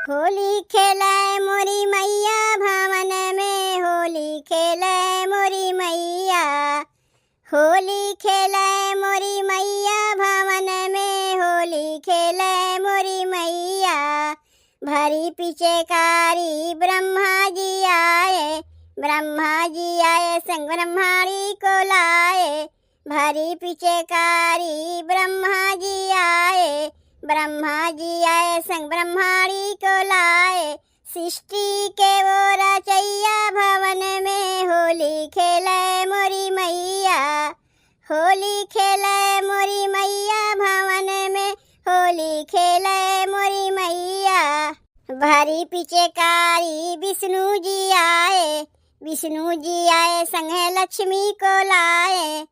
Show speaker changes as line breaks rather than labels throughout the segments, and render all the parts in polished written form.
होली खेले मोरी मैया भवन में, होली खेले मोरी मैया। होली खेले मोरी मैया भवन में, होली खेले मोरी मैया। भरी पिचकारी ब्रह्मा जी आए, ब्रह्मा जी आए संग ब्रह्माणी को लाए। भरी पिचकारी ब्रह्मा जी आए, ब्रह्मा जी आए संग ब्रह्माणी को लाए। सृष्टि के वो रचैया भवन में, होली खेले मोरी मैया। होली खेले मोरी मैया भवन में, होली खेले मोरी मैया। भरी पिचकारी विष्णु जी आए, विष्णु जी आए संगे लक्ष्मी को लाए।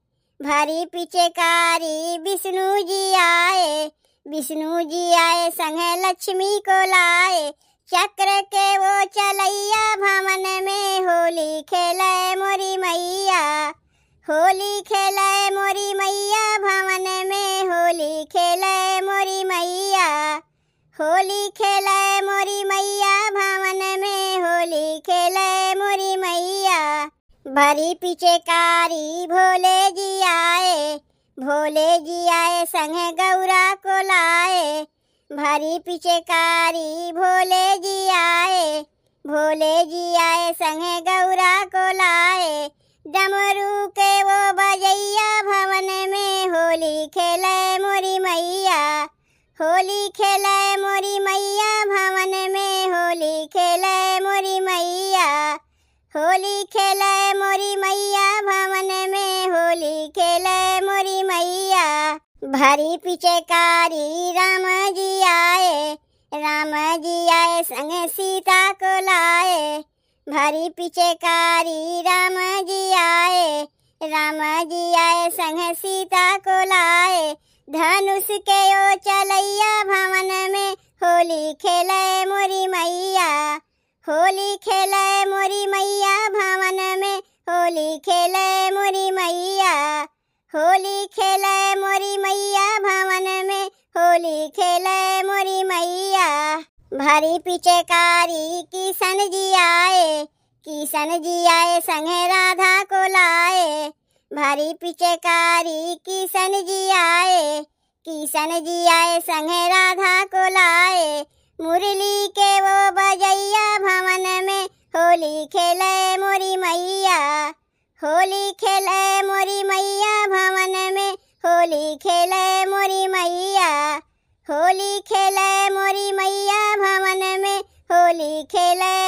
भरी पिचकारी विष्णु जी आए, विष्णु जी आए संगे लक्ष्मी को लाए। चक्र के वो चलैया भवन में, होली खेले मोरी मैया। होली खेले मोरी मैया भवन में, होली खेले मोरी मैया। होली खेले मोरी मैया भवन में, होली खेले मोरी मैया। भरी पिचकारी भोले जी आए, भोले जी आए संगे गौरा को लाए। भरी पिचकारी भोले जी आए, भोले जी आए संगे गौरा को लाए। डमरू के वो बजैया भवन में, होली खेले मोरी मैया। होली खेले मोरी मैया भवन में, होली खेले मोरी मैया। होली खेले मोरी मैया भवन में, होली खेले मोरी मैया। भरी पिचकारी राम जी आए, राम जी आए संग सीता को लाए। भरी पिचकारी राम जी आए, राम जी आए संग सीता को लाए। धनुष के ओ चलैया भवन में, होली खेले मोरी मैया। होली खेले मोरी मैया भवन में, होली खेले मोरी मैया। होली खेले मोरी मैया भवन में, होली खेले मोरी मैया। भरी पिचकारी किशन जी आए, किशन जी आए संगे राधा को लाए। भरी पिचकारी किशन जी आए, किशन जी आए संगे राधा को लाए। मुरली के वो बजैया भवन में, होली खेले मोरी मैया। होली खेले मोरी मैया भवन में, होली खेले मोरी मैया। होली खेले मोरी मैया भवन में, होली खेले